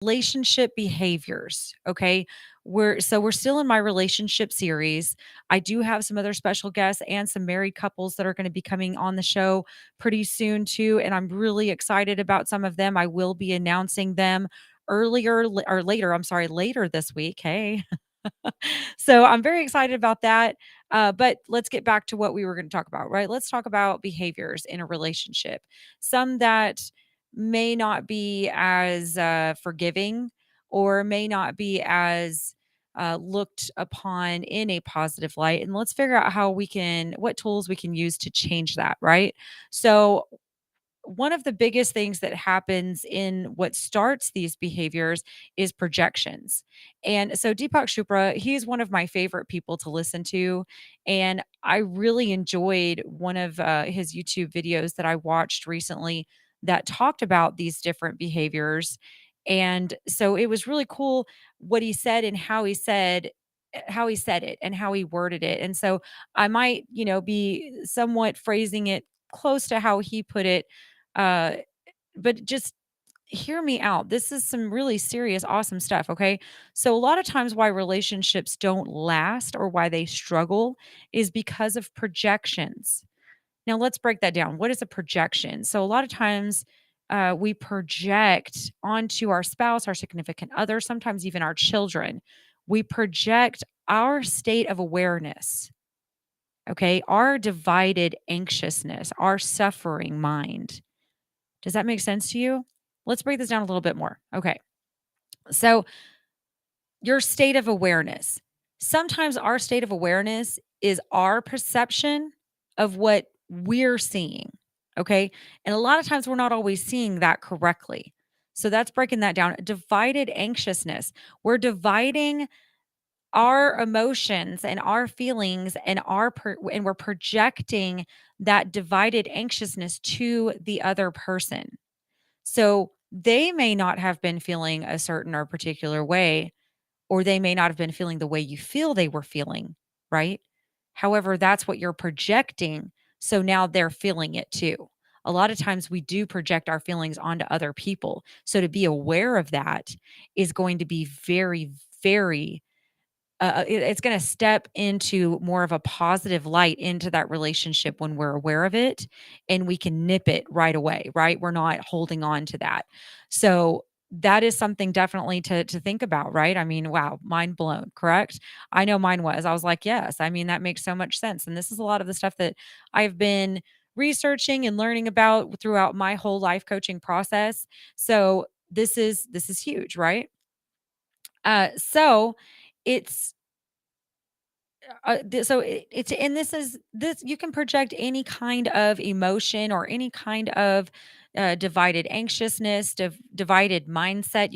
Relationship behaviors, okay? We're still in my relationship series. I do have some other special guests and some married couples that are going to be coming on the show pretty soon too, and I'm really excited about some of them. I will be announcing them or later, I'm sorry, later this week. Hey. So I'm very excited about that. But let's get back to what we were going to talk about, right? Let's talk about behaviors in a relationship. Some that may not be as forgiving or may not be as looked upon in a positive light. And let's figure out what tools we can use to change that, right? So, one of the biggest things that happens in what starts these behaviors is projections. And so Deepak Chopra, he's one of my favorite people to listen to. And I really enjoyed one of his YouTube videos that I watched recently that talked about these different behaviors. And so it was really cool what he said and how he said it and how he worded it. And so I might, be somewhat phrasing it close to how he put it, uh, but just hear me out. This is some really serious, awesome stuff. Okay. So, a lot of times, why relationships don't last or why they struggle is because of projections. Now, let's break that down. What is a projection? So, a lot of times, we project onto our spouse, our significant other, sometimes even our children. We project our state of awareness, okay, our divided anxiousness, our suffering mind. Does that make sense to you? Let's break this down a little bit more. Okay. So, your state of awareness. Sometimes our state of awareness is our perception of what we're seeing. Okay. And a lot of times we're not always seeing that correctly. So, that's breaking that down. Divided anxiousness. We're dividing our emotions and our feelings and and we're projecting that divided anxiousness to the other person. So they may not have been feeling a certain or particular way, or they may not have been feeling the way you feel they were feeling, right? However, that's what you're projecting. So now they're feeling it too. A lot of times we do project our feelings onto other people. So to be aware of that is going to be very, very it's going to step into more of a positive light into that relationship when we're aware of it and we can nip it right away, right? We're not holding on to that. So that is something definitely to think about, right? I mean, wow, mind blown, correct? I know mine was. I was like, yes, I mean that makes so much sense. And this is a lot of the stuff that I've been researching and learning about throughout my whole life coaching process. So this is huge, right? So it's so it's and this is this you can project any kind of emotion or any kind of divided anxiousness, divided mindset.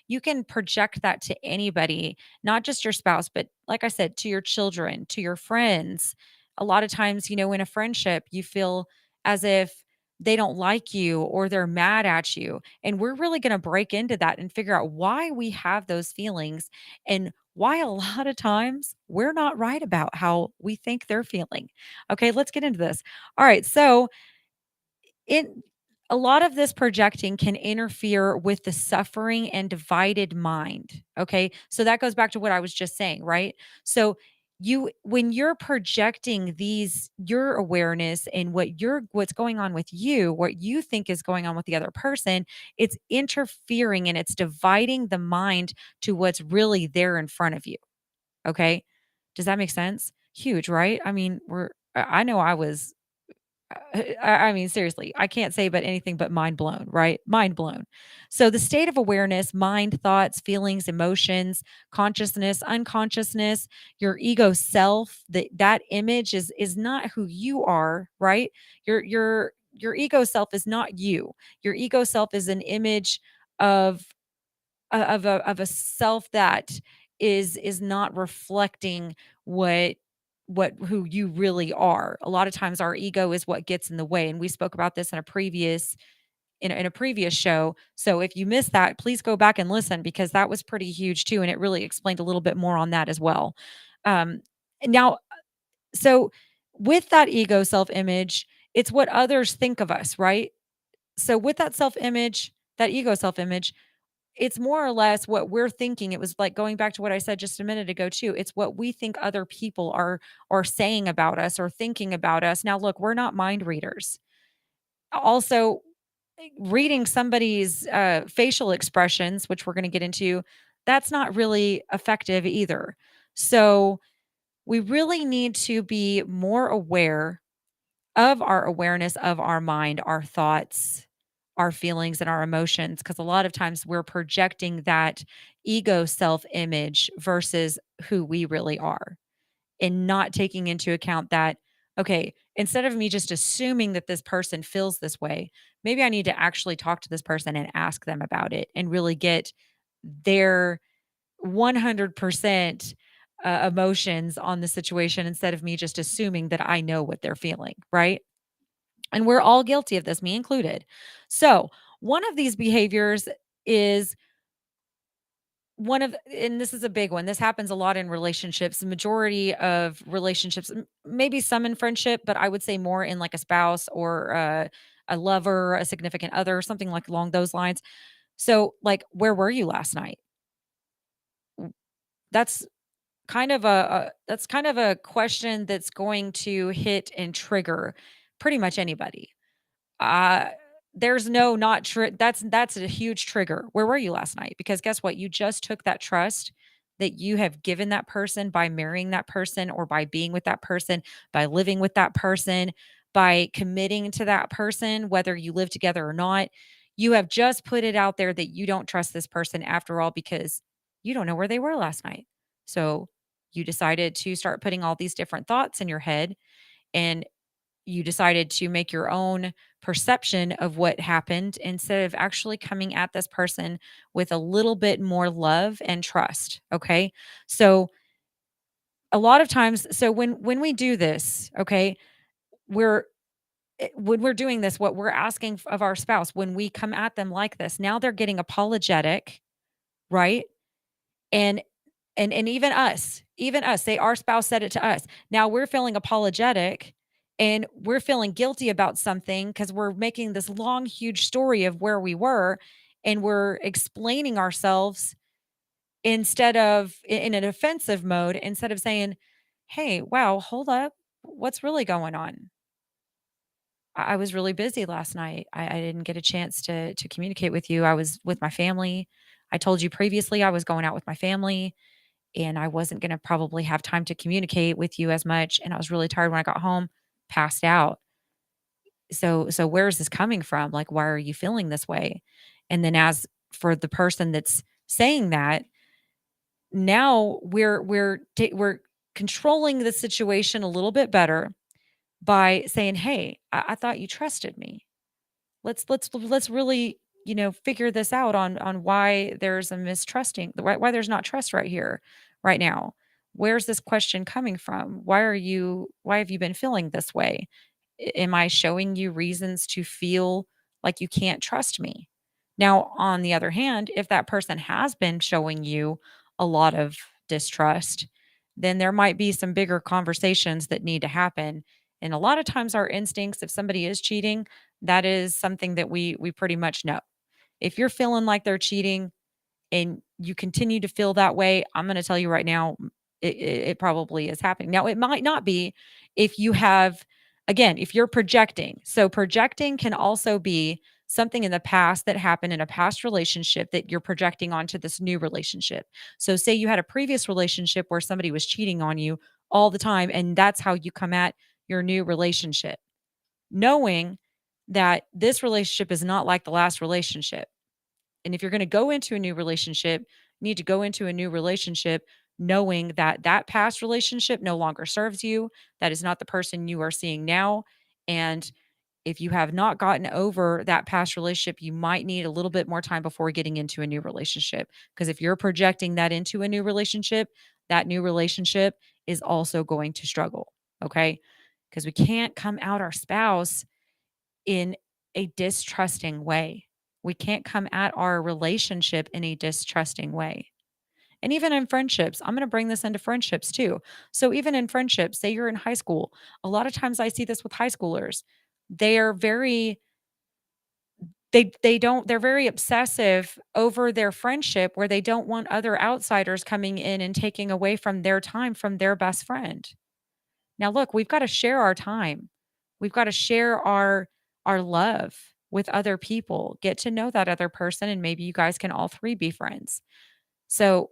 You can project that to anybody, not just your spouse, but like I said, to your children, to your friends. A lot of times, in a friendship, you feel as if they don't like you or they're mad at you. And we're really going to break into that and figure out why we have those feelings and why a lot of times we're not right about how we think they're feeling. Okay, let's get into this. All right, so it a lot of this projecting can interfere with the suffering and divided mind. Okay, so that goes back to what I was just saying, right? So when you're projecting your awareness and what's going on with you, what you think is going on with the other person, it's interfering and it's dividing the mind to what's really there in front of you. Okay. Does that make sense? Huge, right? I mean, I know I was, I mean, seriously, I can't say but anything but mind blown, right? Mind blown. So the state of awareness, mind, thoughts, feelings, emotions, consciousness, unconsciousness, your ego self, that image is not who you are, right? Your ego self is not you. Your ego self is an image of of a self that is not reflecting what who you really are. A lot of times our ego is what gets in the way, and we spoke about this in a previous show. So if you missed that, please go back and listen because that was pretty huge too, and it really explained a little bit more on that as well. Now, so with that ego self image, it's what others think of us, right? So with that self image, that ego self image, it's more or less what we're thinking. It was like going back to what I said just a minute ago too. It's what we think other people are saying about us or thinking about us. Now look, we're not mind readers. Also, reading somebody's facial expressions, which we're going to get into, that's not really effective either. So, we really need to be more aware of our awareness of our mind, our thoughts, our feelings, and our emotions. Because a lot of times we're projecting that ego self image versus who we really are, and not taking into account that, okay, instead of me just assuming that this person feels this way, maybe I need to actually talk to this person and ask them about it and really get their 100% emotions on the situation instead of me just assuming that I know what they're feeling, right? And we're all guilty of this, me included. So, one of these behaviors is one of and this is a big one. This happens a lot in relationships. The majority of relationships, maybe some in friendship, but I would say more in like a spouse or a lover, a significant other, something like along those lines. So, like, where were you last night? That's that's kind of a question that's going to hit and trigger pretty much anybody. Uh, there's no not that's a huge trigger. Where were you last night? Because guess what? You just took that trust that you have given that person by marrying that person or by being with that person, by living with that person, by committing to that person, whether you live together or not. You have just put it out there that you don't trust this person after all because you don't know where they were last night. So you decided to start putting all these different thoughts in your head and you decided to make your own perception of what happened instead of actually coming at this person with a little bit more love and trust, okay? So, a lot of times when we do this, okay, we're when we're doing this, what we're asking of our spouse when we come at them like this, now they're getting apologetic, right? And and even us, say our spouse said it to us. Now we're feeling apologetic and we're feeling guilty about something because we're making this long, huge story of where we were and we're explaining ourselves instead of in an offensive mode, instead of saying, "Hey, wow, hold up. What's really going on? I was really busy last night. I didn't get a chance to communicate with you. I was with my family. I told you previously I was going out with my family and I wasn't gonna probably have time to communicate with you as much, and I was really tired when I got home, passed out. So where is this coming from? Like, why are you feeling this way?" And then as for the person that's saying that, now we're controlling the situation a little bit better by saying, "Hey, I thought you trusted me. Let's really, figure this out on why there's a mistrusting, why there's not trust right here, right now. Where's this question coming from? Why have you been feeling this way? Am I showing you reasons to feel like you can't trust me?" Now, on the other hand, if that person has been showing you a lot of distrust, then there might be some bigger conversations that need to happen. And a lot of times our instincts, if somebody is cheating, that is something that we pretty much know. If you're feeling like they're cheating, and you continue to feel that way, I'm gonna tell you right now, it probably is happening. Now, it might not be if you have again, if you're projecting. So, projecting can also be something in the past that happened in a past relationship that you're projecting onto this new relationship. So, say you had a previous relationship where somebody was cheating on you all the time, and that's how you come at your new relationship, knowing that this relationship is not like the last relationship. And if you're going to go into a new relationship, you need to go into a new relationship knowing that that past relationship no longer serves you. That is not the person you are seeing now. And if you have not gotten over that past relationship, you might need a little bit more time before getting into a new relationship. Because if you're projecting that into a new relationship, that new relationship is also going to struggle. Okay. Because we can't come out our spouse in a distrusting way. We can't come at our relationship in a distrusting way. And even in friendships, I'm going to bring this into friendships too. So, even in friendships, say you're in high school, a lot of times I see this with high schoolers. They are very they're very obsessive over their friendship where they don't want other outsiders coming in and taking away from their time from their best friend. Now look, we've got to share our time. We've got to share our love with other people. Get to know that other person and maybe you guys can all three be friends. So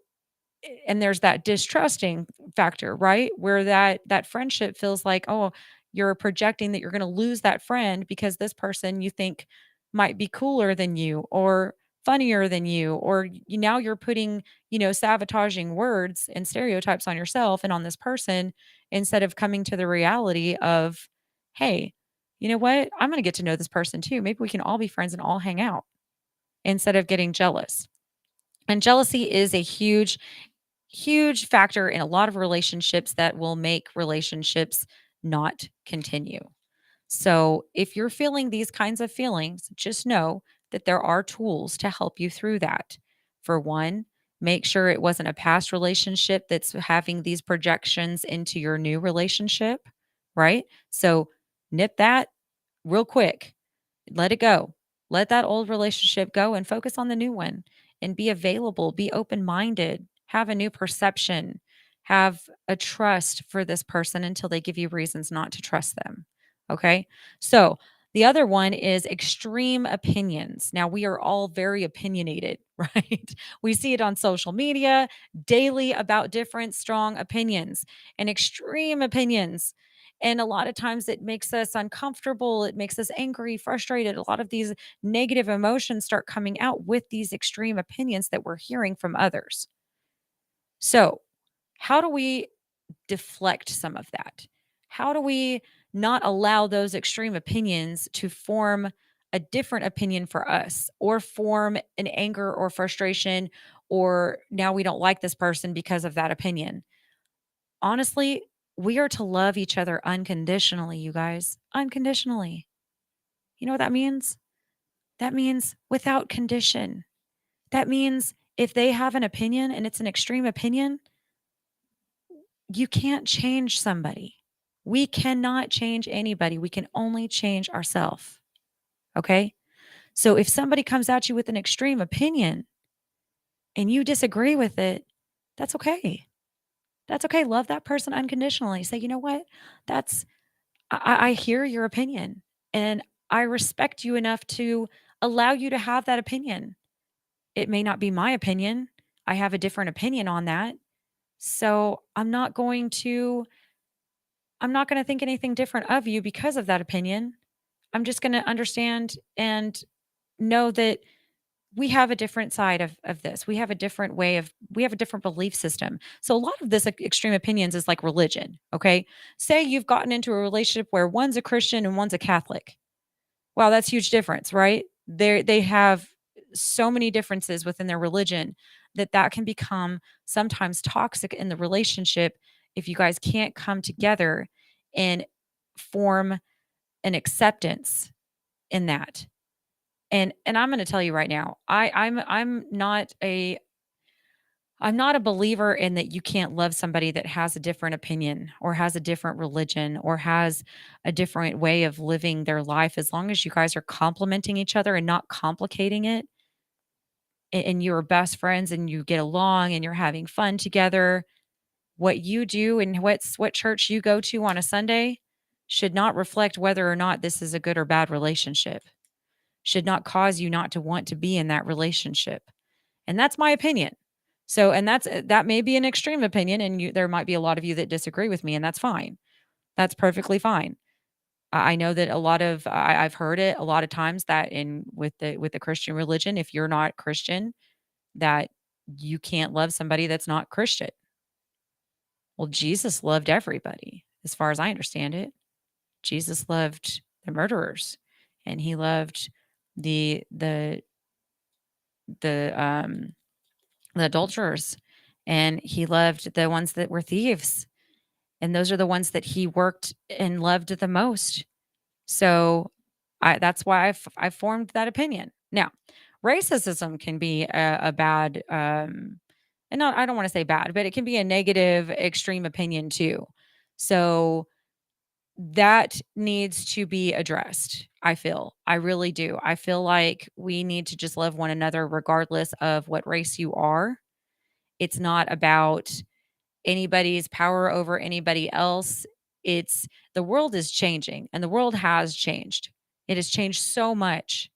and there's that distrusting factor, right? Where that friendship feels like, "Oh, you're projecting that you're gonna lose that friend because this person you think might be cooler than you or funnier than you," or now you're putting, sabotaging words and stereotypes on yourself and on this person instead of coming to the reality of, "Hey, you know what? I'm gonna get to know this person too. Maybe we can all be friends and all hang out," instead of getting jealous. And jealousy is a huge factor in a lot of relationships that will make relationships not continue. So, if you're feeling these kinds of feelings, just know that there are tools to help you through that. For one, make sure it wasn't a past relationship that's having these projections into your new relationship, right? So, nip that real quick. Let it go. Let that old relationship go and focus on the new one and be available, be open minded, have a new perception, have a trust for this person until they give you reasons not to trust them. Okay. So the other one is extreme opinions. Now, we are all very opinionated, right? We see it on social media daily about different strong opinions and extreme opinions. And a lot of times it makes us uncomfortable. It makes us angry, frustrated. A lot of these negative emotions start coming out with these extreme opinions that we're hearing from others. So, how do we deflect some of that? How do we not allow those extreme opinions to form a different opinion for us or form an anger or frustration or now we don't like this person because of that opinion? Honestly, we are to love each other unconditionally, you guys. Unconditionally. You know what that means? That means without condition. That means if they have an opinion and it's an extreme opinion, you can't change somebody. We cannot change anybody. We can only change ourselves. Okay. So if somebody comes at you with an extreme opinion and you disagree with it, that's okay. That's okay. Love that person unconditionally. Say, you know what? That's I hear your opinion and I respect you enough to allow you to have that opinion. It may not be my opinion. I have a different opinion on that. So I'm not going to think anything different of you because of that opinion. I'm just going to understand and know that we have a different side of this. We have a different belief system. So a lot of this extreme opinions is like religion, okay? Say you've gotten into a relationship where one's a Christian and one's a Catholic. Wow, that's huge difference, right? They have so many differences within their religion that can become sometimes toxic in the relationship if you guys can't come together and form an acceptance in that. And I'm going to tell you right now, I'm not a believer in that you can't love somebody that has a different opinion or has a different religion or has a different way of living their life as long as you guys are complementing each other and not complicating it and you're best friends and you get along and you're having fun together. What you do and what church you go to on a Sunday should not reflect whether or not this is a good or bad relationship. Should not cause you not to want to be in that relationship. And that's my opinion. So, and that may be an extreme opinion, and there might be a lot of you that disagree with me, and that's fine. That's perfectly fine. I know that I've heard it a lot of times that in with the Christian religion, if you're not Christian, that you can't love somebody that's not Christian. Well, Jesus loved everybody, as far as I understand it. Jesus loved the murderers, and he loved the the the the adulterers, and he loved the ones that were thieves, and those are the ones that he worked and loved the most. So, that's why I formed that opinion. Now, racism can be a bad, and not I don't wanna say bad, but it can be a negative extreme opinion too. So, that needs to be addressed, I feel. I really do. I feel like we need to just love one another regardless of what race you are. It's not about anybody's power over anybody else. It's the world is changing and the world has changed. It has changed so much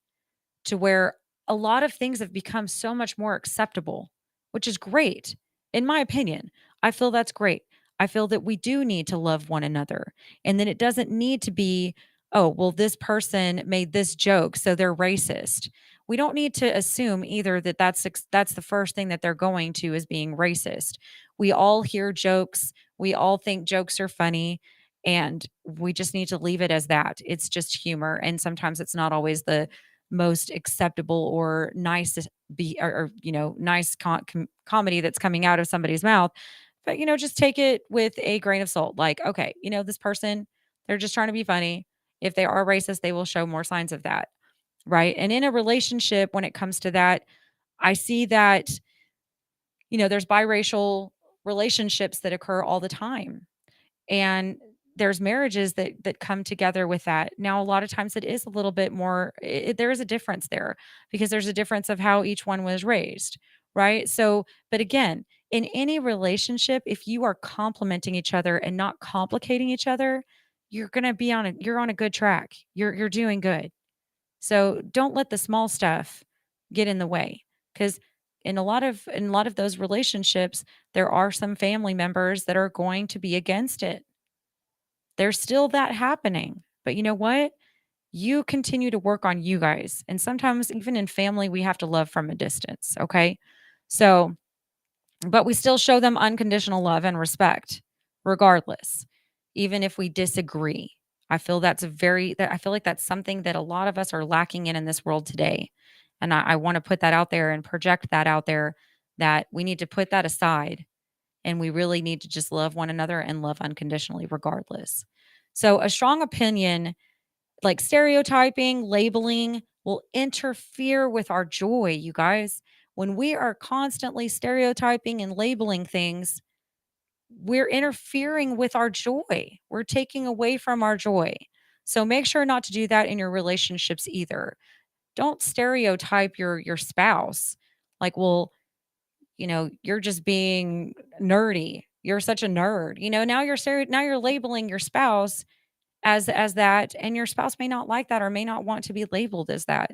to where a lot of things have become so much more acceptable, which is great. In my opinion, I feel that's great. I feel that we do need to love one another. And then it doesn't need to be, oh, well, this person made this joke, so they're racist. We don't need to assume either that that's the first thing that they're going to is being racist. We all hear jokes. We all think jokes are funny. And we just need to leave it as that. It's just humor. And sometimes it's not always the most acceptable or nice nice comedy that's coming out of somebody's mouth, but just take it with a grain of salt, like, okay, this person, they're just trying to be funny. If they are racist, they will show more signs of that, right? And in a relationship, when it comes to that, I see that there's biracial relationships that occur all the time, and there's marriages that come together with that. Now, a lot of times it is a little bit more there is a difference there because there's a difference of how each one was raised, right? So, but again, in any relationship, if you are complimenting each other and not complicating each other, you're on a good track. You're doing good. So, don't let the small stuff get in the way, cuz in a lot of those relationships, there are some family members that are going to be against it. There's still that happening. But you know what? You continue to work on you guys. And sometimes, even in family, we have to love from a distance. Okay. So, but we still show them unconditional love and respect, regardless, even if we disagree. I feel like that's something that a lot of us are lacking in this world today. And I want to put that out there and project that out there, that we need to put that aside and we really need to just love one another and love unconditionally regardless. So, a strong opinion, like stereotyping, labeling, will interfere with our joy, you guys. When we are constantly stereotyping and labeling things, we're interfering with our joy. We're taking away from our joy. So make sure not to do that in your relationships either. Don't stereotype your spouse. Like, well, you're just being nerdy. You're such a nerd. Now you're labeling your spouse as that, and your spouse may not like that or may not want to be labeled as that.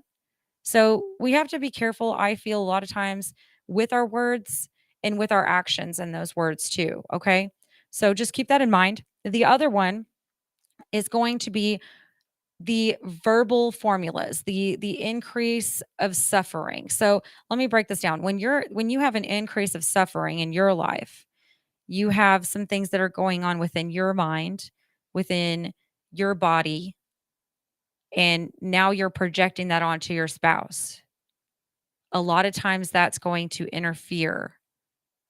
So, we have to be careful, I feel, a lot of times, with our words and with our actions in those words too, okay? So just keep that in mind. The other one is going to be the verbal formulas, the increase of suffering. So, let me break this down. When you have an increase of suffering in your life, you have some things that are going on within your mind, within your body, and now you're projecting that onto your spouse. A lot of times that's going to interfere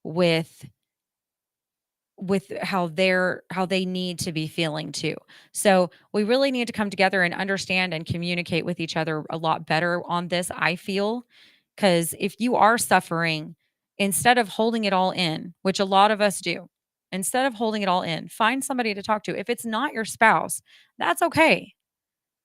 with how they need to be feeling too. So, we really need to come together and understand and communicate with each other a lot better on this, I feel, cuz if you are suffering, instead of holding it all in, which a lot of us do, instead of holding it all in, find somebody to talk to. If it's not your spouse, that's okay.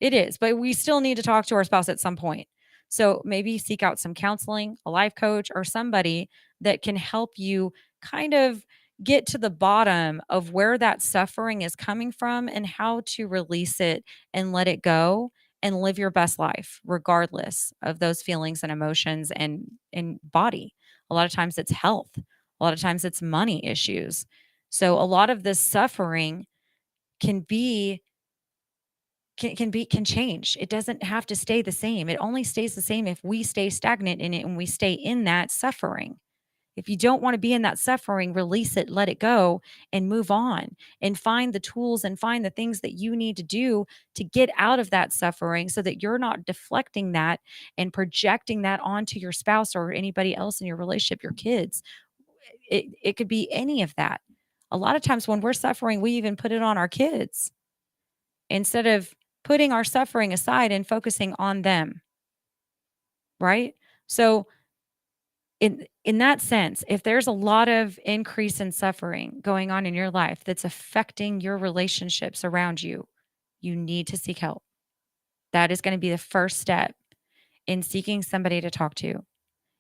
It is, but we still need to talk to our spouse at some point. So maybe seek out some counseling, a life coach, or somebody that can help you kind of get to the bottom of where that suffering is coming from and how to release it and let it go and live your best life regardless of those feelings and emotions and body. A lot of times it's health. A lot of times it's money issues. So a lot of this suffering can be can change. It doesn't have to stay the same. It only stays the same if we stay stagnant in it and we stay in that suffering. If you don't want to be in that suffering, release it, let it go, and move on and find the tools and find the things that you need to do to get out of that suffering so that you're not deflecting that and projecting that onto your spouse or anybody else in your relationship, your kids. It could be any of that. A lot of times when we're suffering, we even put it on our kids instead of putting our suffering aside and focusing on them, right? So In that sense, if there's a lot of increase in suffering going on in your life that's affecting your relationships around you, you need to seek help. That is going to be the first step in seeking somebody to talk to.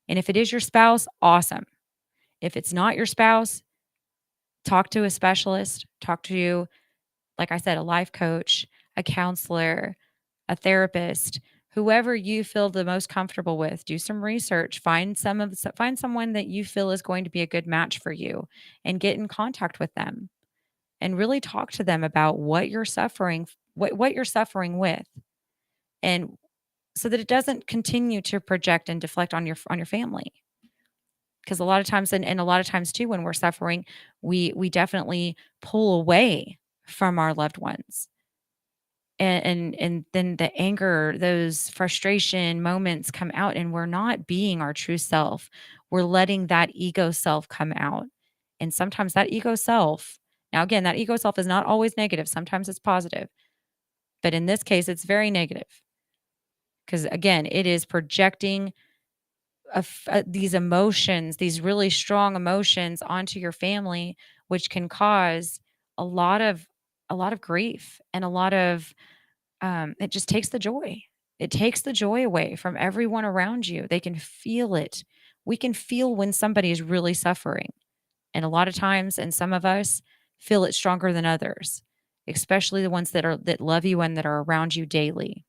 And if it is your spouse, awesome. If it's not your spouse, talk to a specialist, talk to, like I said, a life coach, a counselor, a therapist, whoever you feel the most comfortable with. Do some research, find someone that you feel is going to be a good match for you and get in contact with them and really talk to them about what you're suffering with, and so that it doesn't continue to project and deflect on your family. Because a lot of times, and a lot of times too, when we're suffering, we definitely pull away from our loved ones, and then the anger, those frustration moments come out, and we're not being our true self. We're letting that ego self come out. And sometimes that ego self, now again, that ego self is not always negative. Sometimes it's positive. But in this case, it's very negative because again, it is projecting these emotions, these really strong emotions onto your family, which can cause a lot of grief and a lot of it just takes the joy. It takes the joy away from everyone around you. They can feel it. We can feel when somebody is really suffering. And a lot of times, and some of us feel it stronger than others, especially the ones that love you and that are around you daily.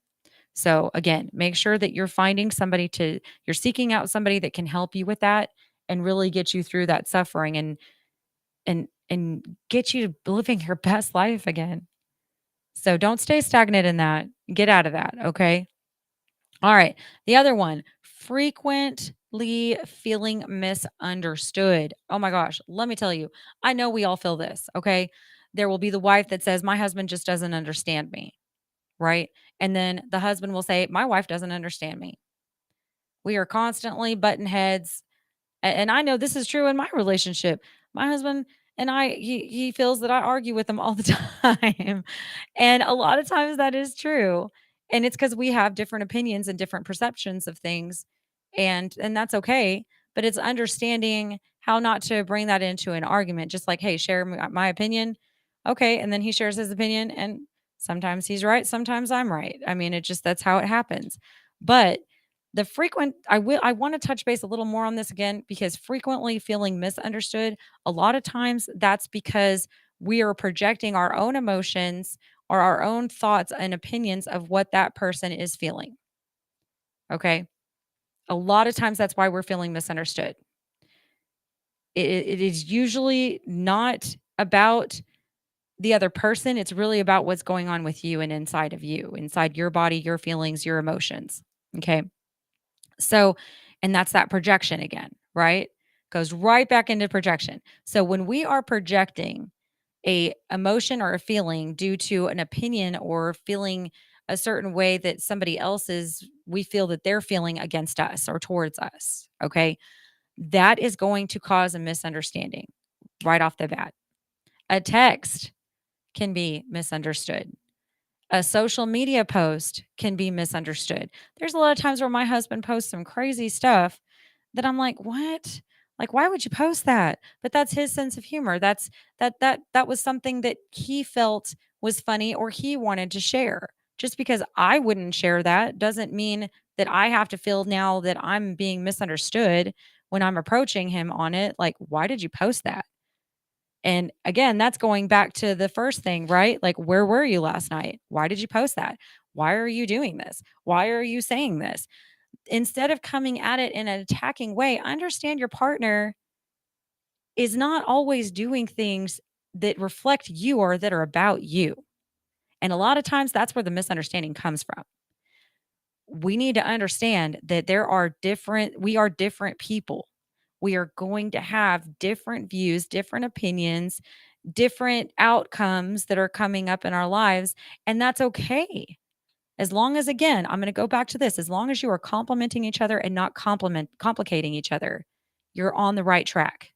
So again, make sure that you're seeking out somebody that can help you with that and really get you through that suffering and get you to living your best life again. So don't stay stagnant in that. Get out of that, okay? All right. The other one, frequently feeling misunderstood. Oh my gosh, let me tell you, I know we all feel this, okay? There will be the wife that says, "My husband just doesn't understand me," right? And then the husband will say, "My wife doesn't understand me." We are constantly button heads. And I know this is true in my relationship. My husband and he feels that I argue with him all the time. And a lot of times that is true. And it's because we have different opinions and different perceptions of things. And that's okay. But it's understanding how not to bring that into an argument. Just like, hey, share my opinion. Okay. And then he shares his opinion. And sometimes he's right. Sometimes I'm right. I mean, that's how it happens. But I want to touch base a little more on this again because frequently feeling misunderstood, a lot of times that's because we are projecting our own emotions or our own thoughts and opinions of what that person is feeling. Okay. A lot of times that's why we're feeling misunderstood. It is usually not about the other person. It's really about what's going on with you and inside of you, inside your body, your feelings, your emotions. Okay. So, and that's that projection again, right? Goes right back into projection. So when we are projecting a emotion or a feeling due to an opinion or feeling a certain way that somebody else is, we feel that they're feeling against us or towards us, okay? That is going to cause a misunderstanding right off the bat. A text can be misunderstood. A social media post can be misunderstood. There's a lot of times where my husband posts some crazy stuff that I'm like, "What? Like, why would you post that?" But that's his sense of humor. That was something that he felt was funny or he wanted to share. Just because I wouldn't share that doesn't mean that I have to feel now that I'm being misunderstood when I'm approaching him on it. Like, why did you post that? And again, that's going back to the first thing, right? Like, where were you last night? Why did you post that? Why are you doing this? Why are you saying this? Instead of coming at it in an attacking way, understand your partner is not always doing things that reflect you or that are about you. And a lot of times that's where the misunderstanding comes from. We need to understand that we are different people. We are going to have different views, different opinions, different outcomes that are coming up in our lives. And that's okay. As long as, again, I'm going to go back to this, as long as you are complimenting each other and not complicating each other, you're on the right track.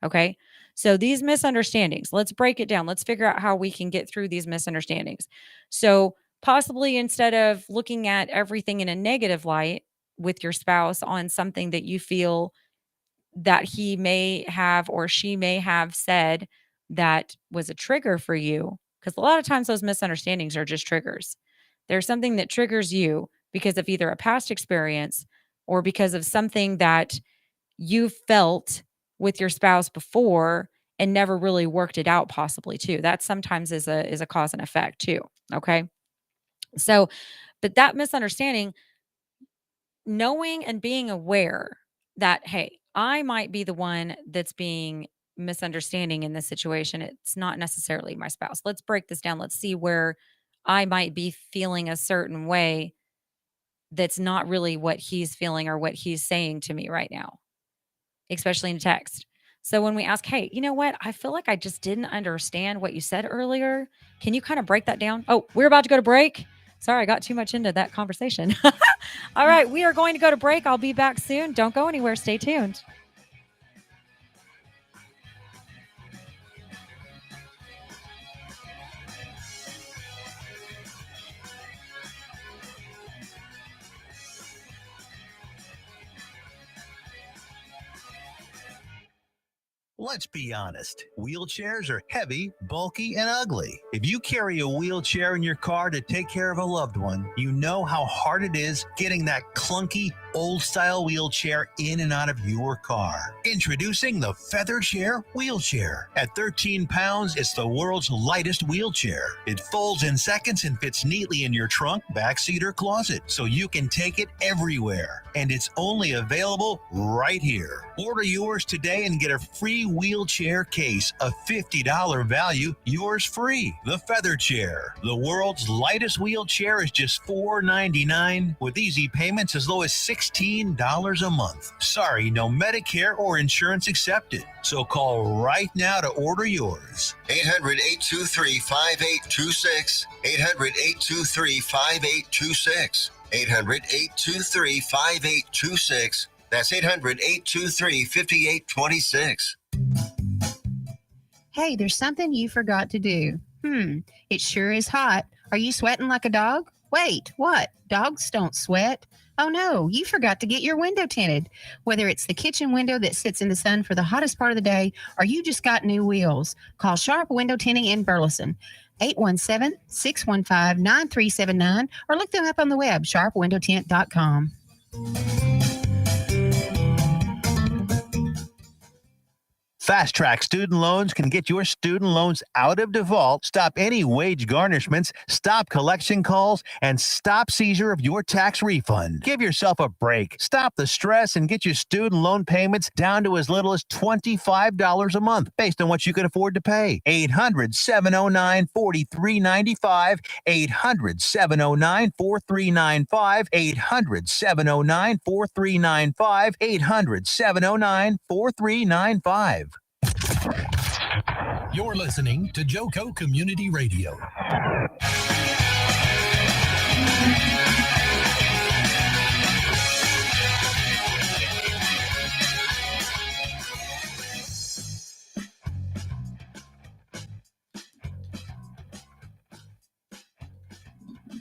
Okay. So these misunderstandings, let's break it down. Let's figure out how we can get through these misunderstandings. So, possibly instead of looking at everything in a negative light with your spouse on something that you feel that he may have or she may have said that was a trigger for you. Because a lot of times those misunderstandings are just triggers. There's something that triggers you because of either a past experience or because of something that you felt with your spouse before and never really worked it out possibly too. That sometimes is a cause and effect too. Okay. So, but that misunderstanding, knowing and being aware that, hey, I might be the one that's being misunderstanding in this situation. It's not necessarily my spouse. Let's break this down. Let's see where I might be feeling a certain way that's not really what he's feeling or what he's saying to me right now, especially in text. So when we ask, hey, you know what? I feel like I just didn't understand what you said earlier. Can you kind of break that down? Oh, we're about to go to break. Sorry, I got too much into that conversation. All right, we are going to go to break. I'll be back soon. Don't go anywhere. Stay tuned. Let's be honest. Wheelchairs are heavy, bulky, and ugly. If you carry a wheelchair in your car to take care of a loved one, you know how hard it is getting that clunky, old style wheelchair in and out of your car. Introducing the Feather Chair Wheelchair. At 13 pounds, it's the world's lightest wheelchair. It folds in seconds and fits neatly in your trunk, backseat, or closet, so you can take it everywhere. And it's only available right here. Order yours today and get a free wheelchair case, a $50 value, yours free. The Feather Chair, the world's lightest wheelchair, is just $4.99 with easy payments as low as $16 a month. Sorry, no Medicare or insurance accepted. So call right now to order yours. 800-823-5826. 800-823-5826. 800-823-5826. That's 800-823-5826. Hey, there's something you forgot to do. It sure is hot. Are you sweating like a dog? Wait, what? Dogs don't sweat. Oh no, you forgot to get your window tinted. Whether it's the kitchen window that sits in the sun for the hottest part of the day, or you just got new wheels, call Sharp Window Tinting in Burleson. 817-615-9379, or look them up on the web, sharpwindowtint.com. Fast Track Student Loans can get your student loans out of default, stop any wage garnishments, stop collection calls, and stop seizure of your tax refund. Give yourself a break. Stop the stress and get your student loan payments down to as little as $25 a month based on what you can afford to pay. 800-709-4395. 800-709-4395. 800-709-4395. 800-709-4395. You're listening to Joco Community Radio.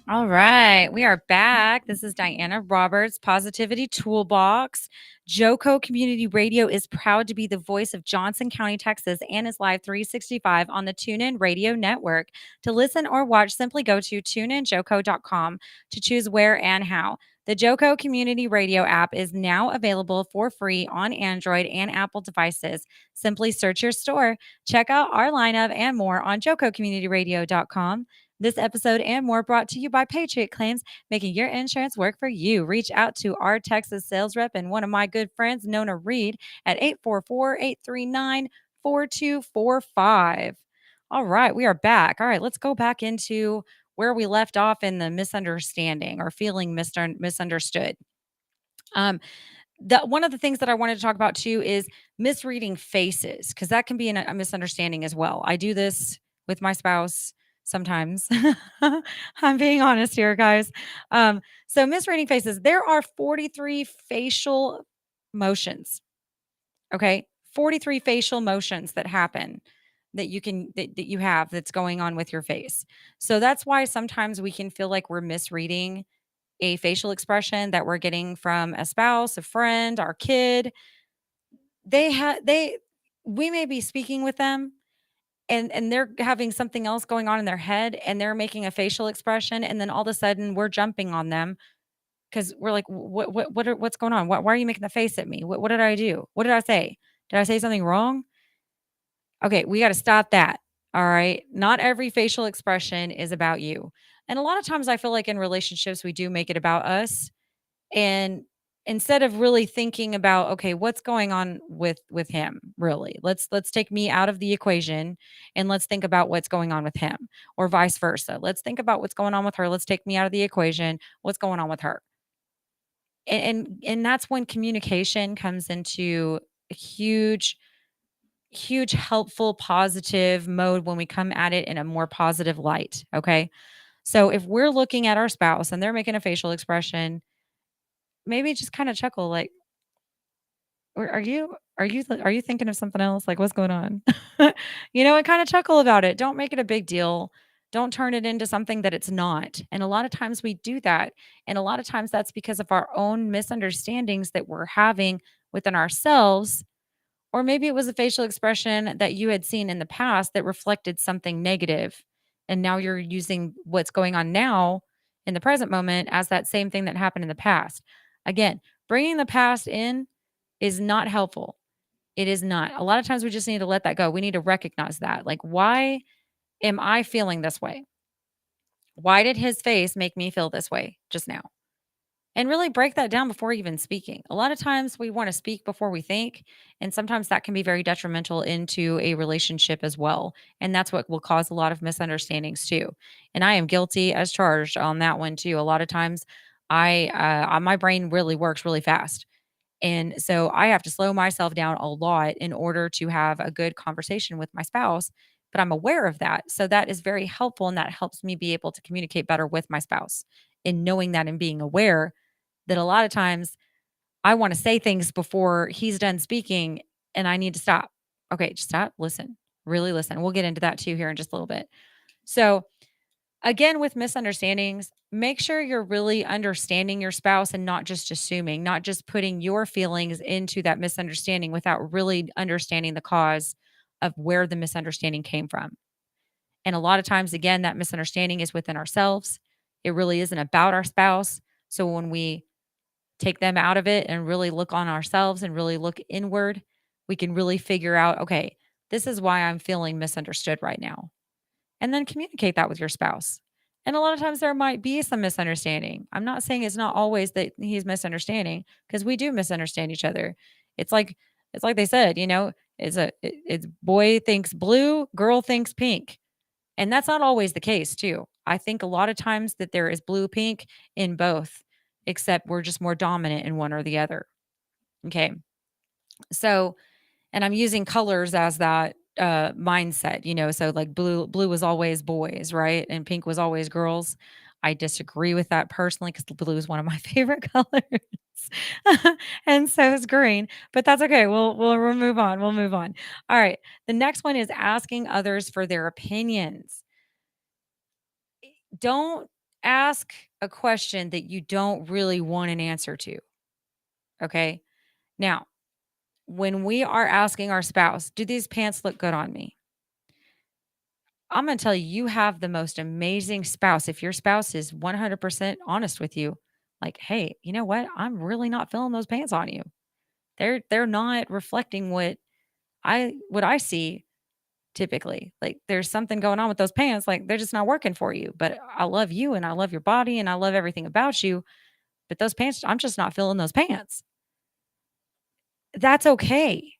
All right, we are back. This is Diana Roberts, Positivity Toolbox. Joco Community Radio is proud to be the voice of Johnson County, Texas, and is live 365 on the TuneIn Radio Network. To listen or watch, simply go to tuneinjoco.com to choose where and how. The Joco Community Radio app is now available for free on Android and Apple devices. Simply search your store. Check out our lineup and more on jococommunityradio.com. This episode and more brought to you by Patriot Claims, making your insurance work for you. Reach out to our Texas sales rep and one of my good friends, Nona Reed, at 844-839-4245. All right, we are back. All right, let's go back into where we left off in the misunderstanding or feeling misunderstood. Um, one of the things that I wanted to talk about too is misreading faces, because that can be a misunderstanding as well. I do this with my spouse sometimes. I'm being honest here, guys. So misreading faces, there are 43 facial motions. Okay. 43 facial motions that happen that you have that's going on with your face. So that's why sometimes we can feel like we're misreading a facial expression that we're getting from a spouse, a friend, our kid. they we may be speaking with them and they're having something else going on in their head and they're making a facial expression and then all of a sudden we're jumping on them because we're like, what's going on? Why are you making the face at me? What did I do? What did I say? Did I say something wrong? Okay, we got to stop that. All right. Not every facial expression is about you. And a lot of times I feel like in relationships, we do make it about us. And instead of really thinking about, okay, what's going on with him really? Let's take me out of the equation and let's think about what's going on with him or vice versa. Let's think about what's going on with her. Let's take me out of the equation. What's going on with her? And that's when communication comes into a huge helpful positive mode when we come at it in a more positive light, okay? So if we're looking at our spouse and they're making a facial expression, maybe just kind of chuckle like, "Or are you thinking of something else? Like what's going on?" And kind of chuckle about it. Don't make it a big deal. Don't turn it into something that it's not. And a lot of times we do that. And a lot of times that's because of our own misunderstandings that we're having within ourselves, or maybe it was a facial expression that you had seen in the past that reflected something negative, and now you're using what's going on now in the present moment as that same thing that happened in the past. Again, bringing the past in is not helpful. It is not. A lot of times we just need to let that go. We need to recognize that. Like, why am I feeling this way? Why did his face make me feel this way just now? And really break that down before even speaking. A lot of times we want to speak before we think, and sometimes that can be very detrimental into a relationship as well. And that's what will cause a lot of misunderstandings too. And I am guilty as charged on that one too. A lot of times my brain really works really fast. And so I have to slow myself down a lot in order to have a good conversation with my spouse, but I'm aware of that. So that is very helpful and that helps me be able to communicate better with my spouse. In knowing that and being aware that a lot of times I want to say things before he's done speaking and I need to stop. Okay, just stop, listen, really listen. We'll get into that too here in just a little bit. So, again, with misunderstandings, make sure you're really understanding your spouse and not just assuming, not just putting your feelings into that misunderstanding without really understanding the cause of where the misunderstanding came from. And a lot of times, again, that misunderstanding is within ourselves. It really isn't about our spouse. So, when we take them out of it and really look on ourselves and really look inward, we can really figure out, okay, this is why I'm feeling misunderstood right now. And then communicate that with your spouse. And a lot of times there might be some misunderstanding. I'm not saying it's not always that he's misunderstanding because we do misunderstand each other. It's like it's like they said, it's boy thinks blue, girl thinks pink. And that's not always the case, too. I think a lot of times that there is blue, pink in both, except we're just more dominant in one or the other. Okay. So, and I'm using colors as that mindset, so like blue was always boys, right? And pink was always girls. I disagree with that personally because blue is one of my favorite colors. And so is green, but that's okay. We'll move on. We'll move on. All right. The next one is asking others for their opinions. Don't ask a question that you don't really want an answer to. Okay. Now, when we are asking our spouse, do these pants look good on me? I'm going to tell you, you have the most amazing spouse. If your spouse is 100% honest with you, like, hey, you know what? I'm really not feeling those pants on you. They're not reflecting what I see typically. Like there's something going on with those pants, like they're just not working for you. But I love you and I love your body and I love everything about you. But those pants, I'm just not feeling those pants. That's okay.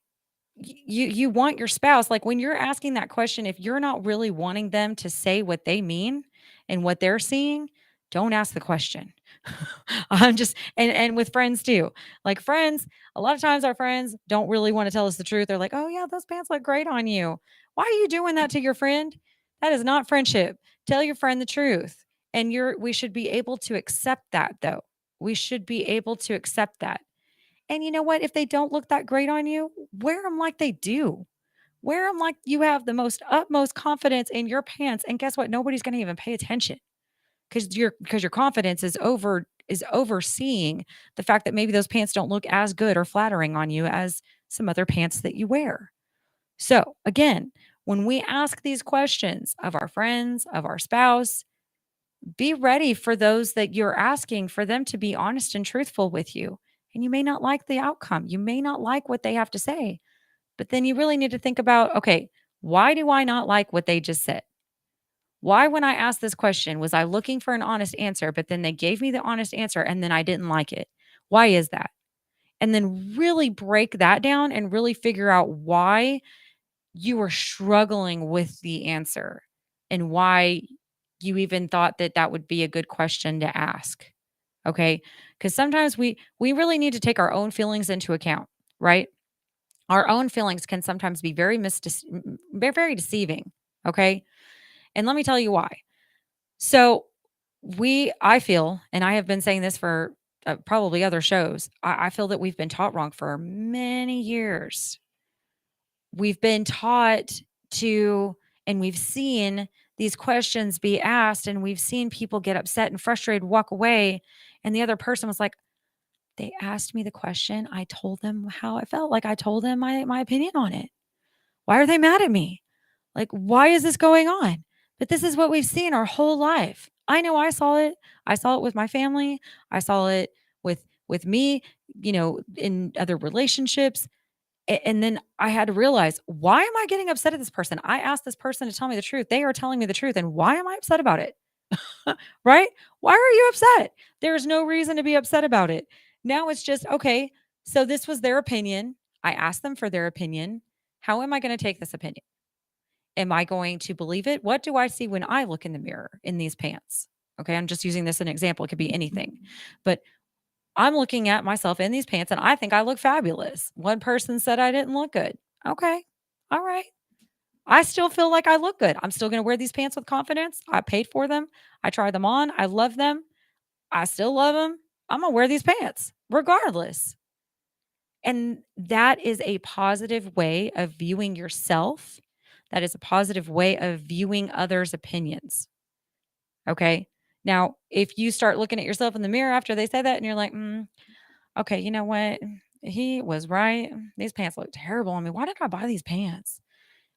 You want your spouse, like when you're asking that question, if you're not really wanting them to say what they mean and what they're seeing, don't ask the question. I'm just and with friends too. Like friends, a lot of times our friends don't really want to tell us the truth. They're like, "Oh yeah, those pants look great on you." Why are you doing that to your friend? That is not friendship. Tell your friend the truth. And we should be able to accept that though. We should be able to accept that. And you know what? If they don't look that great on you, wear them like they do. Wear them like you have the most utmost confidence in your pants. And guess what? Nobody's going to even pay attention because your confidence is overseeing the fact that maybe those pants don't look as good or flattering on you as some other pants that you wear. So, again, when we ask these questions of our friends, of our spouse, be ready for those that you're asking for them to be honest and truthful with you. And you may not like the outcome. You may not like what they have to say, but then you really need to think about, okay, why do I not like what they just said? Why, when I asked this question, was I looking for an honest answer, but then they gave me the honest answer and then I didn't like it? Why is that? And then really break that down and really figure out why you were struggling with the answer and why you even thought that that would be a good question to ask. Okay? Cuz sometimes we really need to take our own feelings into account, right? Our own feelings can sometimes be very deceiving, okay? And let me tell you why. So, I feel, and I have been saying this for probably other shows, I feel that we've been taught wrong for many years. We've been taught to, and we've seen these questions be asked, and we've seen people get upset and frustrated, walk away. And the other person was like, they asked me the question. I told them how I felt. Like I told them my opinion on it. Why are they mad at me? Like, why is this going on? But this is what we've seen our whole life. I know I saw it. I saw it with my family. I saw it with me, in other relationships. And then I had to realize, why am I getting upset at this person? I asked this person to tell me the truth. They are telling me the truth. And why am I upset about it? Right? Why are you upset? There's no reason to be upset about it. Now it's just, okay, so this was their opinion. I asked them for their opinion. How am I going to take this opinion? Am I going to believe it? What do I see when I look in the mirror in these pants? Okay, I'm just using this as an example. It could be anything. But I'm looking at myself in these pants and I think I look fabulous. One person said I didn't look good. Okay. All right. I still feel like I look good. I'm still going to wear these pants with confidence. I paid for them. I tried them on. I love them. I still love them. I'm going to wear these pants regardless. And that is a positive way of viewing yourself. That is a positive way of viewing others' opinions. Okay. Now, if you start looking at yourself in the mirror after they say that and you're like, okay, you know what? He was right. These pants look terrible on me. Why did I buy these pants?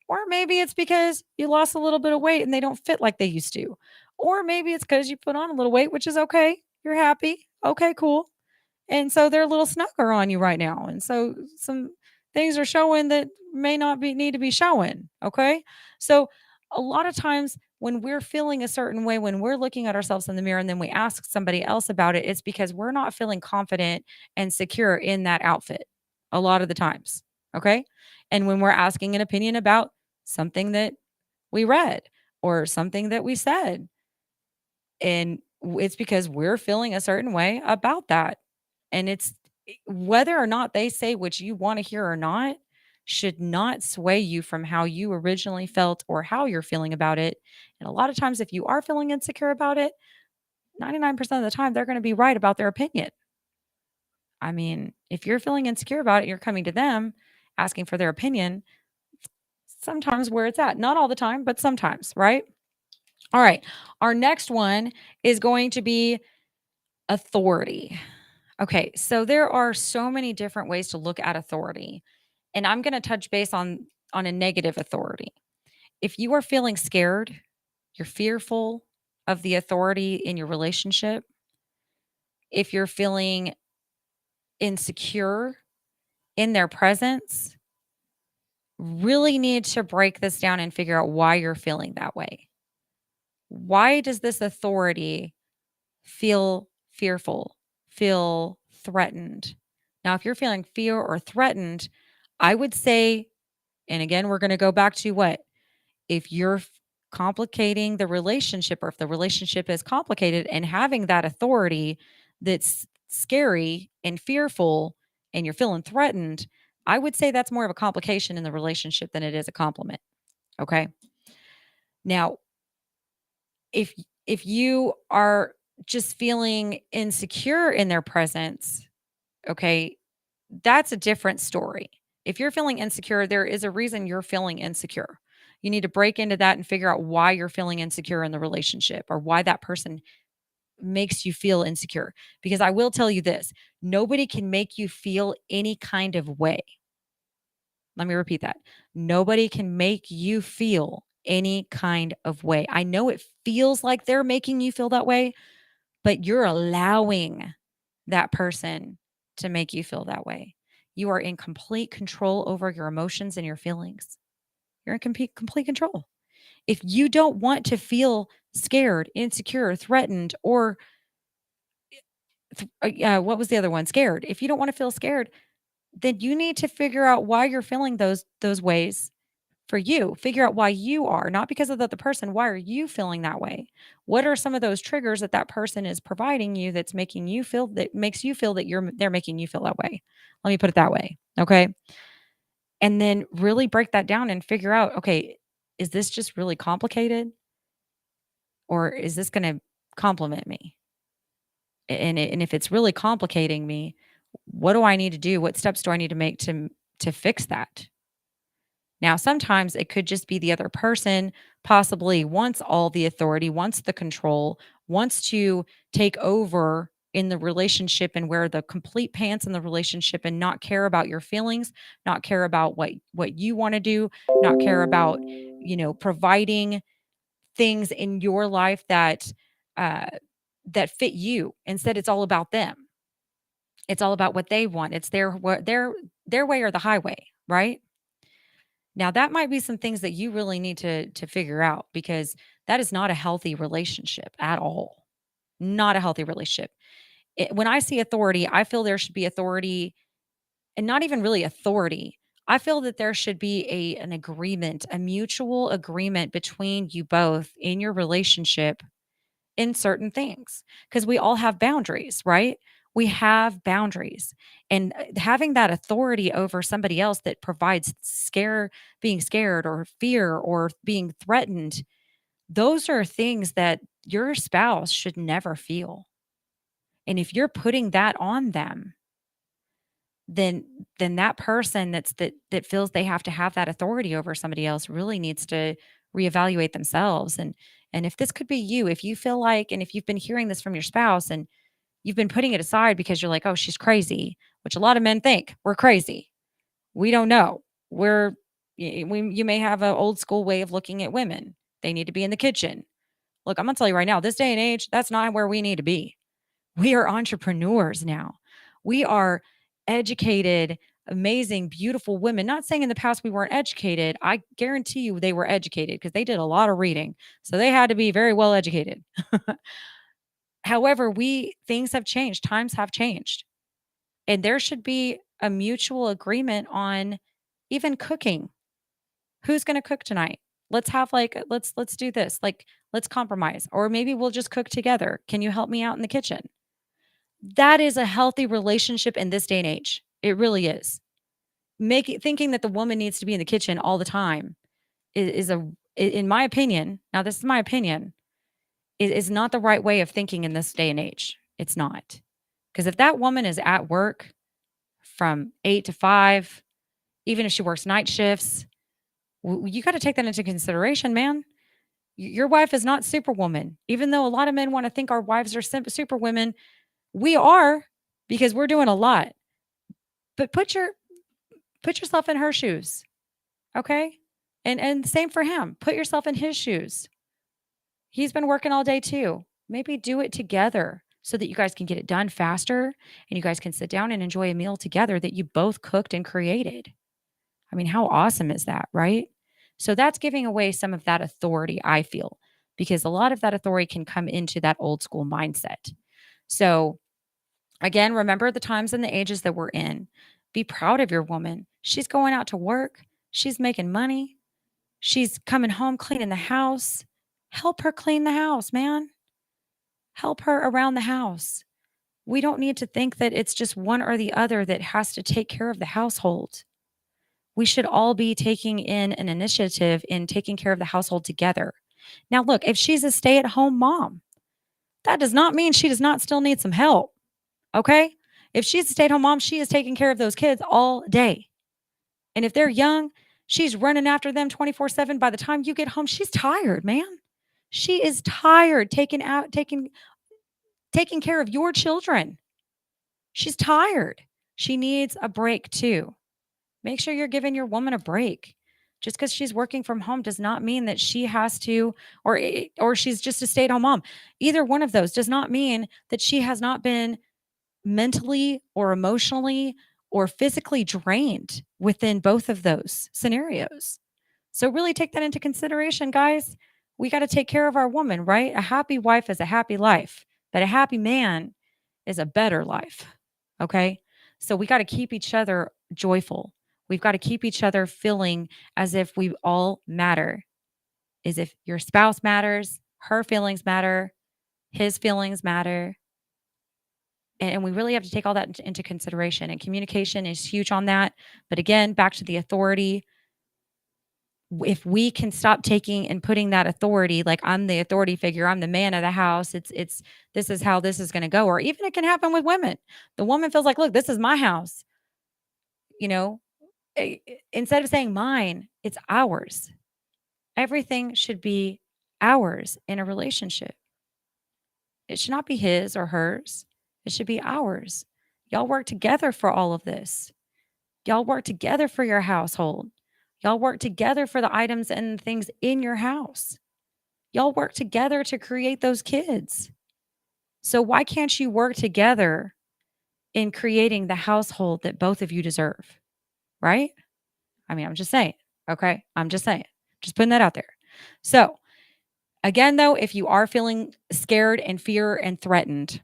Or maybe it's because you lost a little bit of weight and they don't fit like they used to. Or maybe it's because you put on a little weight, which is okay. You're happy. Okay, cool. And so they're a little snugger on you right now. And so some things are showing that may not be need to be showing. Okay. So a lot of times when we're feeling a certain way, when we're looking at ourselves in the mirror and then we ask somebody else about it, it's because we're not feeling confident and secure in that outfit a lot of the times. Okay. And when we're asking an opinion about something that we read or something that we said, and it's because we're feeling a certain way about that. And it's whether or not they say what you want to hear or not should not sway you from how you originally felt or how you're feeling about it. And a lot of times, if you are feeling insecure about it, 99% of the time, they're going to be right about their opinion. I mean, if you're feeling insecure about it, you're coming to them asking for their opinion, sometimes where it's at. Not all the time, but sometimes, right? All right. Our next one is going to be authority. Okay, so there are so many different ways to look at authority, and I'm going to touch base on a negative authority. If you are feeling scared, you're fearful of the authority in your relationship, if you're feeling insecure in their presence, really need to break this down and figure out why you're feeling that way. Why does this authority feel fearful, feel threatened? Now, if you're feeling fear or threatened, I would say, and again, we're going to go back to what? If you're complicating the relationship, or if the relationship is complicated and having that authority that's scary and fearful and you're feeling threatened, I would say that's more of a complication in the relationship than it is a compliment. Okay. Now, if if you are just feeling insecure in their presence, okay, that's a different story. If you're feeling insecure, there is a reason you're feeling insecure. You need to break into that and figure out why you're feeling insecure in the relationship or why that person makes you feel insecure. Because I will tell you this, nobody can make you feel any kind of way. Let me repeat that. Nobody can make you feel any kind of way. I know it feels like they're making you feel that way, but you're allowing that person to make you feel that way. You are in complete control over your emotions and your feelings. You're in complete control. If you don't want to feel scared, insecure, threatened, or what was the other one? Scared. If you don't want to feel scared, then you need to figure out why you're feeling those ways for you. Figure out why you are, not because of the other person. Why are you feeling that way? What are some of those triggers that that person is providing you that's making you feel that makes you feel that they're making you feel that way? Let me put it that way. Okay? And then really break that down and figure out, okay, is this just really complicated or is this going to compliment me? And if it's really complicating me, what do I need to do? What steps do I need to make to fix that? Now, sometimes it could just be the other person possibly wants all the authority, wants the control, wants to take over in the relationship and wear the complete pants in the relationship and not care about your feelings, not care about what you want to do, not care about, providing things in your life uh that fit you. Instead, it's all about them. It's all about what they want. It's their way or the highway, right? Now that might be some things that you really need to figure out because that is not a healthy relationship at all. Not a healthy relationship. When I see authority, I feel there should be authority and not even really authority. I feel that there should be an agreement, a mutual agreement between you both in your relationship in certain things because we all have boundaries, right? We have boundaries. And having that authority over somebody else that provides being scared or fear or being threatened, those are things that your spouse should never feel. And if you're putting that on them, then that person that feels they have to have that authority over somebody else really needs to reevaluate themselves. And if this could be you, if you feel like, and if you've been hearing this from your spouse and you've been putting it aside because you're like, oh, she's crazy, which a lot of men think we're crazy. We don't know. You may have an old school way of looking at women. They need to be in the kitchen. Look, I'm gonna tell you right now, this day and age, that's not where we need to be. We are entrepreneurs now. We are educated, amazing, beautiful women. Not saying in the past we weren't educated. I guarantee you they were educated because they did a lot of reading. So they had to be very well educated. However, we things have changed, times have changed. And there should be a mutual agreement on even cooking. Who's going to cook tonight? Let's have let's do this. Like let's compromise or maybe we'll just cook together. Can you help me out in the kitchen? That is a healthy relationship in this day and age. It really is. Thinking that the woman needs to be in the kitchen all the time in my opinion, now this is my opinion, is not the right way of thinking in this day and age. It's not. Because if that woman is at work from 8 to 5, even if she works night shifts, you got to take that into consideration, man. Your wife is not superwoman. Even though a lot of men want to think our wives are superwomen, we are because we're doing a lot. But put yourself in her shoes, okay? And same for him. Put yourself in his shoes. He's been working all day too. Maybe do it together so that you guys can get it done faster and you guys can sit down and enjoy a meal together that you both cooked and created. I mean, how awesome is that, right? So that's giving away some of that authority, I feel, because a lot of that authority can come into that old school mindset. So again, remember the times and the ages that we're in. Be proud of your woman. She's going out to work. She's making money. She's coming home cleaning the house. Help her clean the house, man. Help her around the house. We don't need to think that it's just one or the other that has to take care of the household. We should all be taking in an initiative in taking care of the household together. Now, look, if she's a stay at home mom, that does not mean she does not still need some help. Okay? If she's a stay at home mom, she is taking care of those kids all day. And if they're young, she's running after them 24/7. By the time you get home, she's tired, man. She is tired taking care of your children. She's tired. She needs a break too. Make sure you're giving your woman a break. Just because she's working from home does not mean that she has to, or she's just a stay-at-home mom. Either one of those does not mean that she has not been mentally or emotionally or physically drained within both of those scenarios. So really take that into consideration, guys. We got to take care of our woman, right? A happy wife is a happy life, but a happy man is a better life. Okay? So we got to keep each other joyful. We've got to keep each other feeling as if we all matter. As if your spouse matters, her feelings matter, his feelings matter, and we really have to take all that into consideration. And communication is huge on that. But again, back to the authority. If we can stop taking and putting that authority, like I'm the authority figure, I'm the man of the house. It's this is how this is going to go. Or even it can happen with women. The woman feels like, look, this is my house. You know, instead of saying mine, it's ours. Everything should be ours in a relationship. It should not be his or hers. It should be ours. Y'all work together for all of this. Y'all work together for your household. Y'all work together for the items and things in your house. Y'all work together to create those kids. So why can't you work together in creating the household that both of you deserve? Right? I mean, I'm just saying. Okay? I'm just saying. Just putting that out there. So, again though, if you are feeling scared and fear and threatened,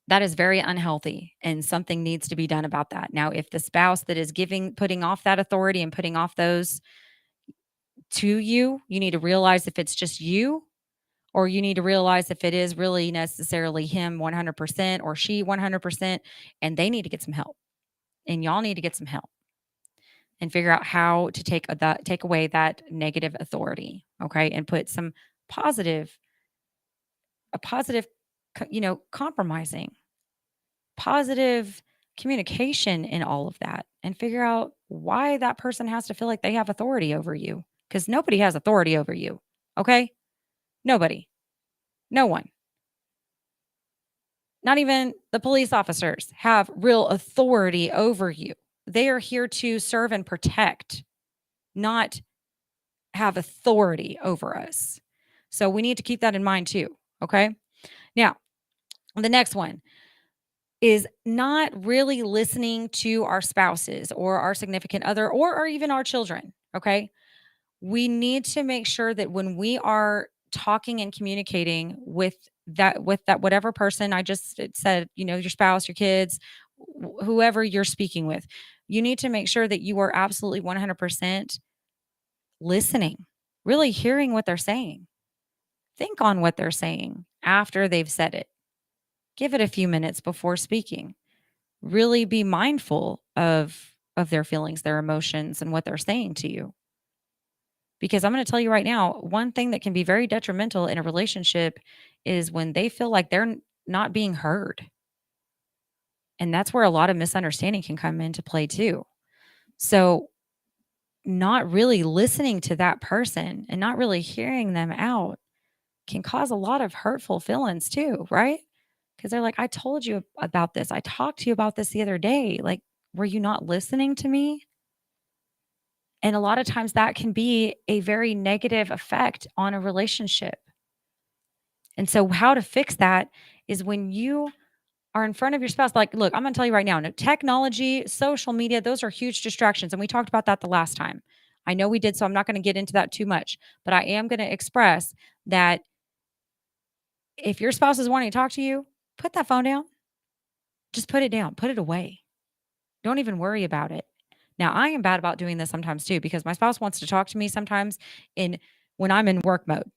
that is very unhealthy and something needs to be done about that. Now, if the spouse that is putting off that authority and putting off those to you, you need to realize if it's just you, or you need to realize if it is really necessarily him 100% or she 100%, and they need to get some help. And y'all need to get some help and figure out how to take away that negative authority, okay? And put some positive, a positive, compromising, positive communication in all of that, and figure out why that person has to feel like they have authority over you, because nobody has authority over you. Okay? Nobody. No one. Not even the police officers have real authority over you. They are here to serve and protect, not have authority over us. So we need to keep that in mind too. Okay? Now, the next one is not really listening to our spouses or our significant other, or even our children. Okay. We need to make sure that when we are talking and communicating with that whatever person I just said, your spouse, your kids, whoever you're speaking with, you need to make sure that you are absolutely 100% listening, really hearing what they're saying. Think on what they're saying after they've said it. Give it a few minutes before speaking. Really be mindful of their feelings, their emotions, and what they're saying to you. Because I'm going to tell you right now, one thing that can be very detrimental in a relationship is when they feel like they're not being heard. And that's where a lot of misunderstanding can come into play too. So, not really listening to that person and not really hearing them out can cause a lot of hurtful feelings too, right? Because they're like, I told you about this. I talked to you about this the other day. Like, were you not listening to me? And a lot of times that can be a very negative effect on a relationship. And so, how to fix that is when you are in front of your spouse, like, look, I'm going to tell you right now, no, technology, social media, those are huge distractions. And we talked about that the last time. I know we did. So, I'm not going to get into that too much, but I am going to express that if your spouse is wanting to talk to you, put that phone down. Just put it down, put it away. Don't even worry about it. Now, I am bad about doing this sometimes too because my spouse wants to talk to me sometimes in when I'm in work mode.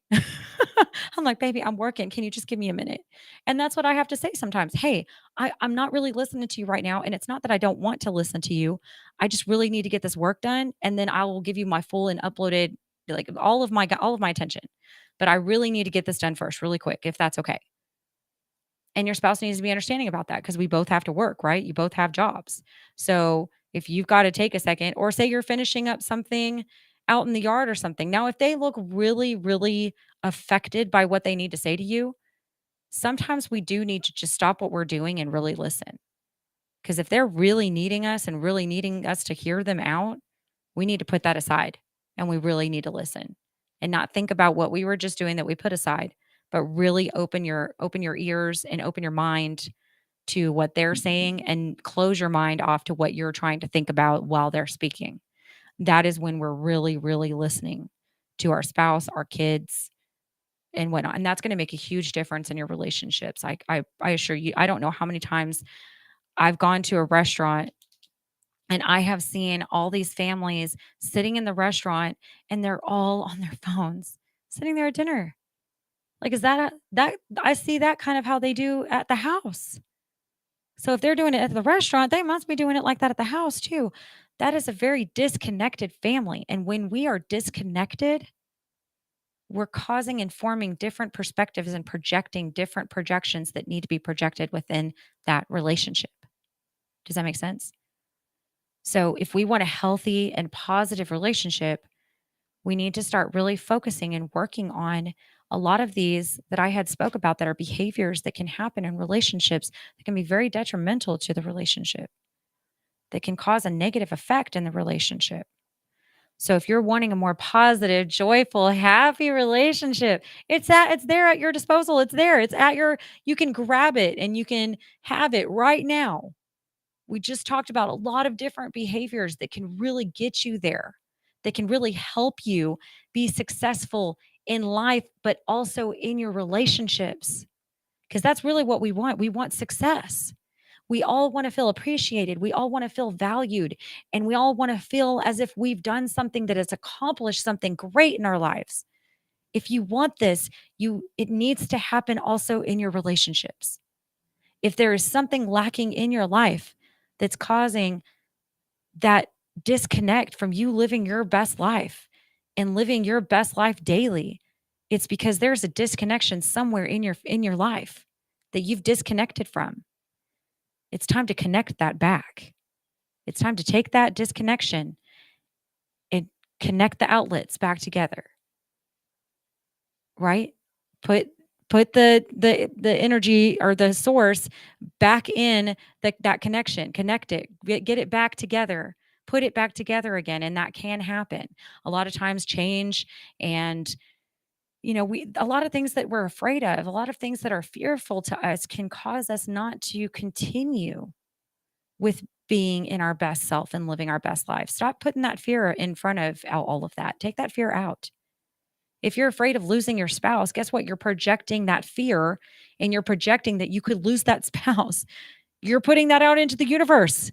I'm like, baby, I'm working. Can you just give me a minute? And that's what I have to say sometimes. Hey, I'm not really listening to you right now. And it's not that I don't want to listen to you. I just really need to get this work done. And then I will give you my full and uploaded, like all of my attention. But I really need to get this done first, really quick, if that's okay. And your spouse needs to be understanding about that because we both have to work, right? You both have jobs. So if you've got to take a second, or say you're finishing up something out in the yard or something. Now, if they look really, really affected by what they need to say to you, sometimes we do need to just stop what we're doing and really listen. Because if they're really needing us and really needing us to hear them out, we need to put that aside and we really need to listen and not think about what we were just doing that we put aside, but really open your ears and open your mind to what they're saying and close your mind off to what you're trying to think about while they're speaking. That is when we're really, really listening to our spouse, our kids, and whatnot. And that's going to make a huge difference in your relationships. I assure you, I don't know how many times I've gone to a restaurant and I have seen all these families sitting in the restaurant and they're all on their phones sitting there at dinner. Like, is that I see that kind of how they do at the house. So if they're doing it at the restaurant, they must be doing it like that at the house too. That is a very disconnected family. And when we are disconnected, we're causing and forming different perspectives and projecting different projections that need to be projected within that relationship. Does that make sense? So if we want a healthy and positive relationship, we need to start really focusing and working on a lot of these that I had spoke about that are behaviors that can happen in relationships that can be very detrimental to the relationship, that can cause a negative effect in the relationship. So if you're wanting a more positive, joyful, happy relationship, it's there at your disposal. It's there. It's at your you can grab it and you can have it right now. We just talked about a lot of different behaviors that can really get you there, that can really help you be successful in life, but also in your relationships. Because that's really what we want. We want success. We all want to feel appreciated. We all want to feel valued. And we all want to feel as if we've done something that has accomplished something great in our lives. If you want this, it needs to happen also in your relationships. If there is something lacking in your life that's causing that disconnect from you living your best life and living your best life daily, it's because there's a disconnection somewhere in your life that you've disconnected from. It's time to connect that back. It's time to take that disconnection and connect the outlets back together, right? Put put the energy or the source back in that connection, connect it, get it back together, put it back together again, and that can happen. A lot of times change and we a lot of things that we're afraid of, a lot of things that are fearful to us can cause us not to continue with being in our best self and living our best life. Stop putting that fear in front of all of that. Take that fear out. If you're afraid of losing your spouse, guess what? You're projecting that fear and you're projecting that you could lose that spouse. You're putting that out into the universe.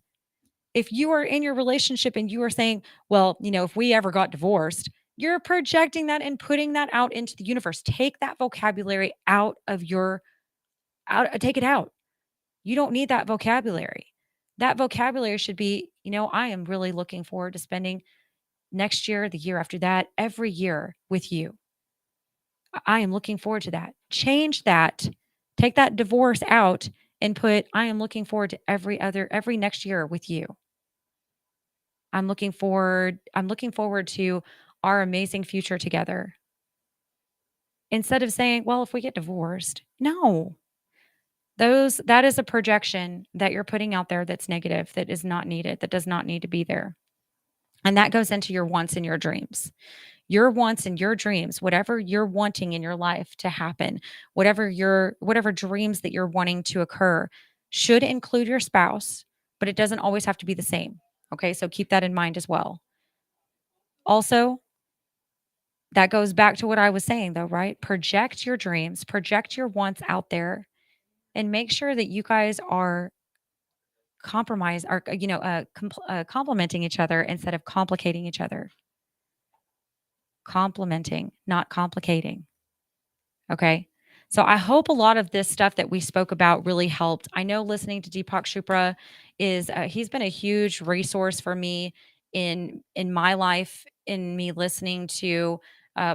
If you are in your relationship and you are saying, well, if we ever got divorced, you're projecting that and putting that out into the universe. Take that vocabulary take it out. You don't need that vocabulary. That vocabulary should be, I am really looking forward to spending next year, the year after that, every year with you. I am looking forward to that. Change that. Take that divorce out and put, I am looking forward to every next year with you. I'm looking forward to our amazing future together. Instead of saying, well, if we get divorced. No. That is a projection that you're putting out there that's negative, that is not needed, that does not need to be there. And that goes into your wants and your dreams. Your wants and your dreams, whatever you're wanting in your life to happen, whatever dreams that you're wanting to occur should include your spouse, but it doesn't always have to be the same. Okay? So keep that in mind as well. Also, that goes back to what I was saying though, right? Project your dreams, project your wants out there and make sure that you guys are complimenting each other instead of complicating each other. Complimenting, not complicating. Okay. So I hope a lot of this stuff that we spoke about really helped. I know listening to Deepak Chopra he's been a huge resource for me in my life, in me listening to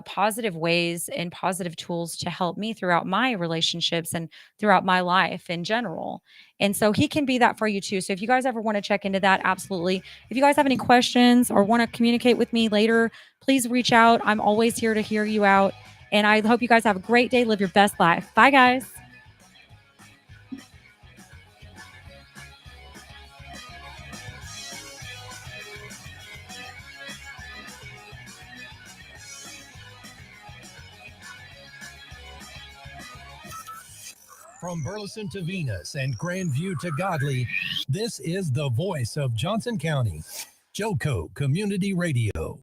positive ways and positive tools to help me throughout my relationships and throughout my life in general. And so he can be that for you too. So if you guys ever want to check into that, absolutely. If you guys have any questions or want to communicate with me later, please reach out. I'm always here to hear you out. And I hope you guys have a great day. Live your best life. Bye, guys. From Burleson to Venus and Grandview to Godley, this is the voice of Johnson County. Joco Community Radio.